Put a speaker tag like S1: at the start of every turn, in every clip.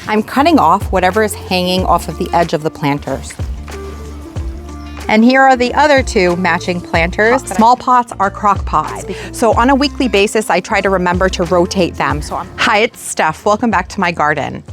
S1: I'm cutting off whatever is hanging off of the edge of the planters. And here are the other two matching planters. Small pots are crock pots. So on a weekly basis, I try to remember to rotate them. Hi, it's Steph. Welcome back to my garden.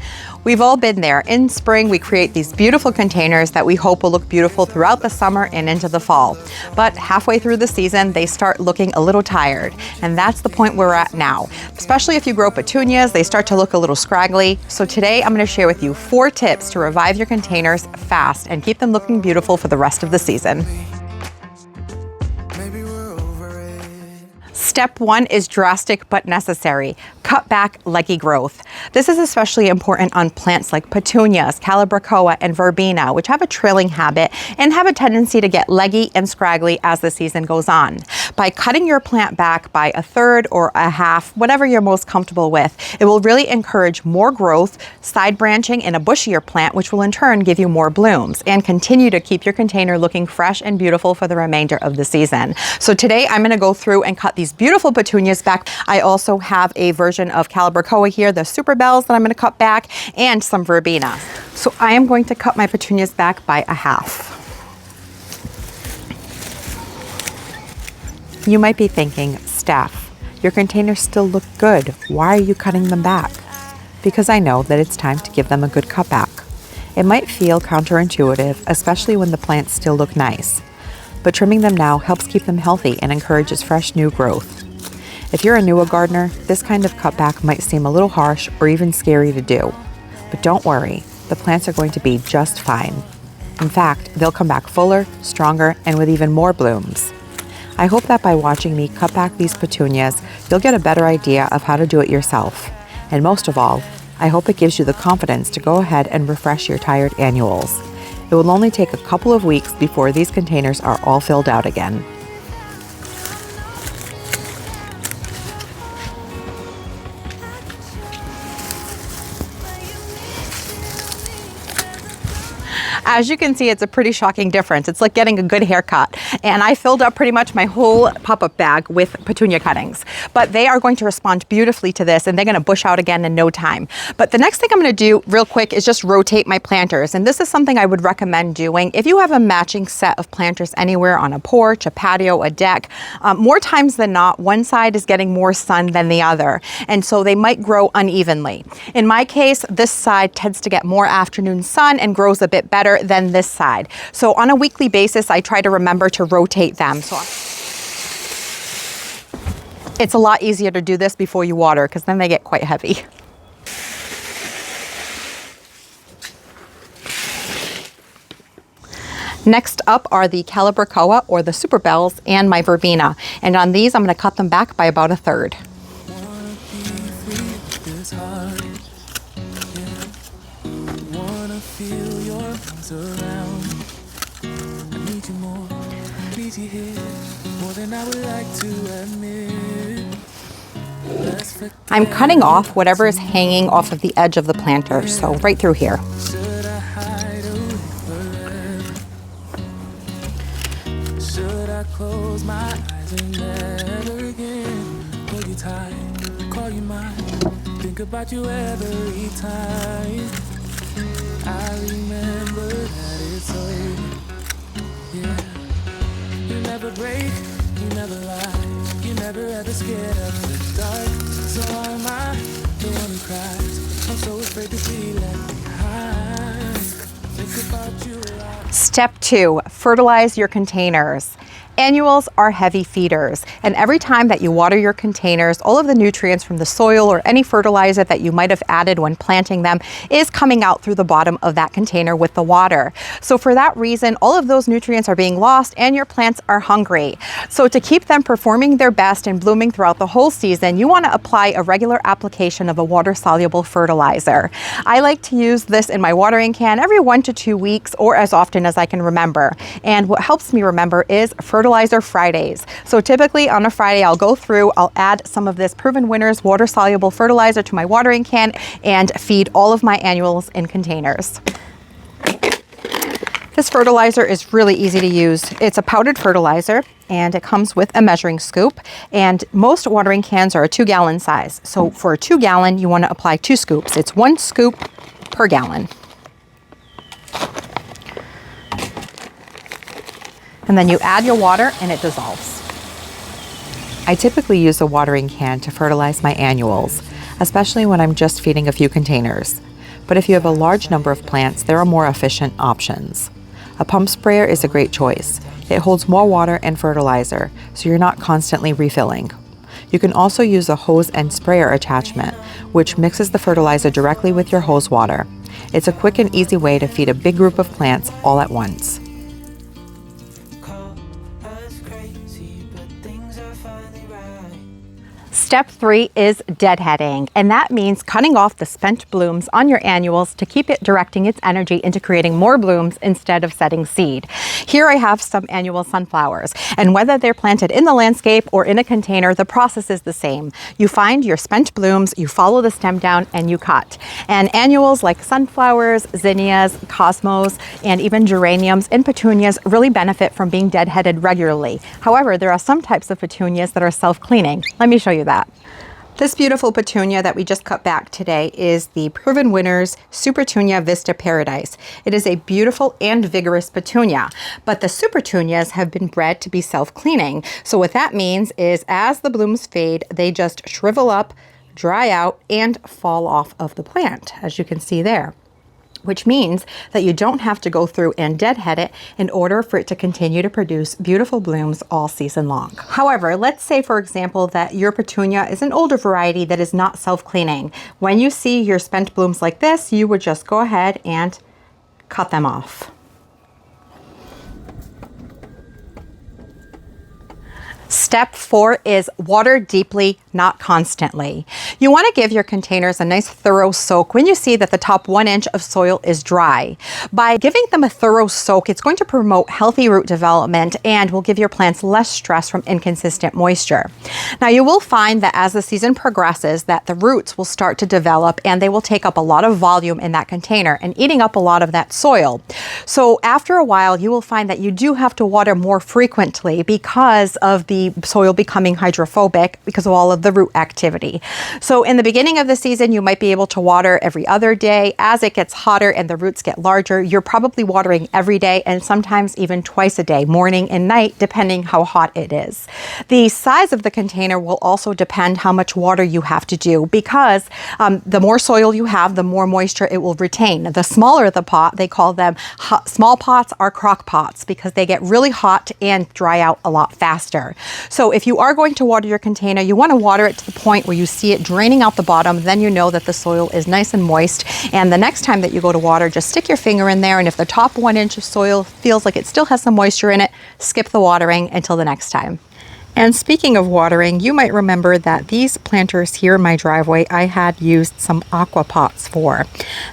S1: We've all been there. In spring, we create these beautiful containers that we hope will look beautiful throughout the summer and into the fall. But halfway through the season, they start looking a little tired. And that's the point we're at now. Especially if you grow petunias, they start to look a little scraggly. So today, I'm going to share with you 4 tips to revive your containers fast and keep them looking beautiful for the rest of the season. Step 1 is drastic but necessary. Cut back leggy growth. This is especially important on plants like petunias, calibrachoa, and verbena, which have a trailing habit and have a tendency to get leggy and scraggly as the season goes on. By cutting your plant back by 1/3 or 1/2, whatever you're most comfortable with, it will really encourage more growth, side branching in a bushier plant, which will in turn give you more blooms and continue to keep your container looking fresh and beautiful for the remainder of the season. So today I'm going to go through and cut these beautiful petunias back. I also have a version of calibrachoa here, the super bells that I'm going to cut back, and some verbena. So I am going to cut my petunias back by 1/2. You might be thinking, Steph, your containers still look good. Why are you cutting them back? Because I know that it's time to give them a good cut back. It might feel counterintuitive, especially when the plants still look nice. But trimming them now helps keep them healthy and encourages fresh new growth. If you're a newer gardener, this kind of cutback might seem a little harsh or even scary to do. But don't worry, the plants are going to be just fine. In fact, they'll come back fuller, stronger, and with even more blooms. I hope that by watching me cut back these petunias, you'll get a better idea of how to do it yourself. And most of all, I hope it gives you the confidence to go ahead and refresh your tired annuals. It will only take a couple of weeks before these containers are all filled out again. As you can see, it's a pretty shocking difference. It's like getting a good haircut. And I filled up pretty much my whole pop-up bag with petunia cuttings. But they are going to respond beautifully to this, and they're going to bush out again in no time. But the next thing I'm going to do real quick is just rotate my planters. And this is something I would recommend doing. If you have a matching set of planters anywhere on a porch, a patio, a deck, more times than not, one side is getting more sun than the other. And so they might grow unevenly. In my case, this side tends to get more afternoon sun and grows a bit better than this side. So on a weekly basis, I try to remember to rotate them. So it's a lot easier to do this before you water, because then they get quite heavy. Next up are the calibrachoa, or the super bells, and my verbena. And on these, I'm going to cut them back by about 1/3. I'm cutting off whatever is hanging off of the edge of the planter, so right through here. Should I close my eyes and never again hold you tight, call you mine, think about you every time. I remember that it's over. Yeah, you never break, you never lie, you never ever scared of the dark. So why am I the one who cries? I'm so afraid to be left behind. Think about you a lot. Step 2, fertilize your containers. Annuals are heavy feeders, and every time that you water your containers, all of the nutrients from the soil or any fertilizer that you might have added when planting them is coming out through the bottom of that container with the water. So for that reason, all of those nutrients are being lost and your plants are hungry. So to keep them performing their best and blooming throughout the whole season, you want to apply a regular application of a water-soluble fertilizer. I like to use this in my watering can every 1 to 2 weeks or as often as I can remember. And what helps me remember is Fertilizer Fridays. So typically on a Friday, I'll go through, I'll add some of this Proven Winners water-soluble fertilizer to my watering can and feed all of my annuals in containers. This fertilizer is really easy to use. It's a powdered fertilizer and it comes with a measuring scoop, and most watering cans are a 2-gallon size. So for a 2-gallon, you want to apply 2 scoops. It's 1 scoop
S2: per gallon. And then you add your water and it dissolves. I typically use a watering can to fertilize my annuals, especially when I'm just feeding a few containers. But if you have a large number of plants, there are more efficient options. A pump sprayer is a great choice. It holds more water and fertilizer, so you're not constantly refilling. You can also use a hose and sprayer attachment, which mixes the fertilizer directly with your hose water. It's a quick and easy way to feed a big group of plants all at once. Step 3 is deadheading, and that means cutting off the spent blooms on your annuals to keep it directing its energy into creating more blooms instead of setting seed. Here I have some annual sunflowers, and whether they're planted in the landscape or in a container, the process is the same. You find your spent blooms, you follow the stem down, and you cut. And annuals like sunflowers, zinnias, cosmos, and even geraniums and petunias really benefit from being deadheaded regularly. However, there are some types of petunias that are self-cleaning. Let me show you that. This beautiful petunia that we just cut back today is the Proven Winners Supertunia Vista Paradise. It is a beautiful and vigorous petunia, but the supertunias have been bred to be self-cleaning. So what that means is as the blooms fade, they just shrivel up, dry out, and fall off of the plant, as you can see there, which means that you don't have to go through and deadhead it in order for it to continue to produce beautiful blooms all season long. However, let's say, for example, that your petunia is an older variety that is not self-cleaning. When you see your spent blooms like this, you would just go ahead and cut them off. Step 4 is water deeply, not constantly. You want to give your containers a nice thorough soak when you see that the top 1 inch of soil is dry. By giving them a thorough soak, it's going to promote healthy root development and will give your plants less stress from inconsistent moisture. Now you will find that as the season progresses that the roots will start to develop and they will take up a lot of volume in that container and eating up a lot of that soil. So after a while you will find that you do have to water more frequently because of the soil becoming hydrophobic because of all of the root activity. So in the beginning of the season, you might be able to water every other day. As it gets hotter and the roots get larger, you're probably watering every day and sometimes even twice a day, morning and night, depending how hot it is. The size of the container will also depend how much water you have to do because the more soil you have, the more moisture it will retain. The smaller the pot, they call them small pots or crock pots because they get really hot and dry out a lot faster. So if you are going to water your container, you want to water it to the point where you see it draining out the bottom. Then you know that the soil is nice and moist. And the next time that you go to water, just stick your finger in there. And if the top 1 inch of soil feels like it still has some moisture in it, skip the watering until the next time. And speaking of watering, you might remember that these planters here in my driveway, I had used some aqua pots for.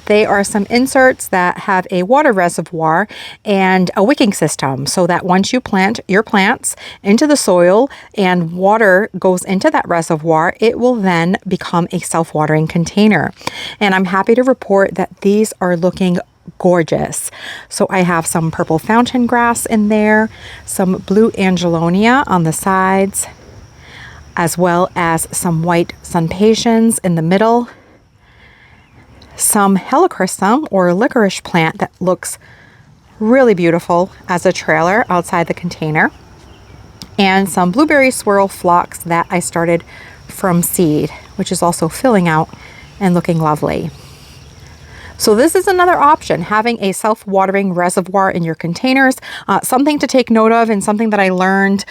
S2: They are some inserts that have a water reservoir and a wicking system so that once you plant your plants into the soil and water goes into that reservoir, it will then become a self-watering container. And I'm happy to report that these are looking gorgeous. So I have some purple fountain grass in there, some blue angelonia on the sides, as well as some white sunpatiens in the middle, some helichrysum or licorice plant that looks really beautiful as a trailer outside the container, and some blueberry swirl phlox that I started from seed, which is also filling out and looking lovely. So this is another option, having a self-watering reservoir in your containers. Something to take note of and something that I learned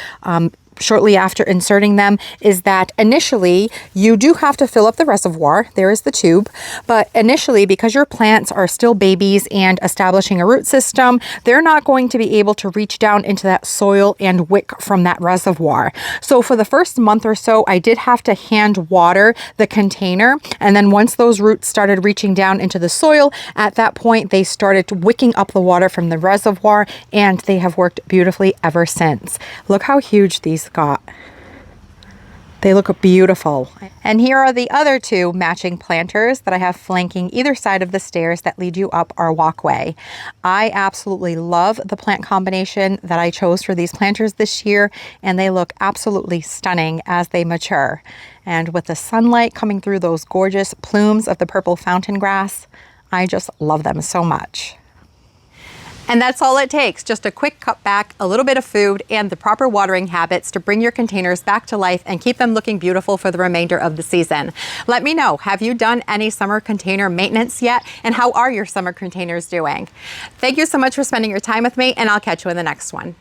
S2: shortly after inserting them is that initially you do have to fill up the reservoir. There is the tube, but initially, because your plants are still babies and establishing a root system, they're not going to be able to reach down into that soil and wick from that reservoir. So for the first month or so, I did have to hand water the container. And then once those roots started reaching down into the soil, at that point, they started wicking up the water from the reservoir, and they have worked beautifully ever since. Look how huge these got. They look beautiful. And here are the other two matching planters that I have flanking either side of the stairs that lead you up our walkway. I absolutely love the plant combination that I chose for these planters this year, and they look absolutely stunning as they mature. And with the sunlight coming through those gorgeous plumes of the purple fountain grass, I just love them so much. And that's all it takes, just a quick cutback, a little bit of food, and the proper watering habits to bring your containers back to life and keep them looking beautiful for the remainder of the season. Let me know, have you done any summer container maintenance yet? And how are your summer containers doing? Thank you so much for spending your time with me, and I'll catch you in the next one.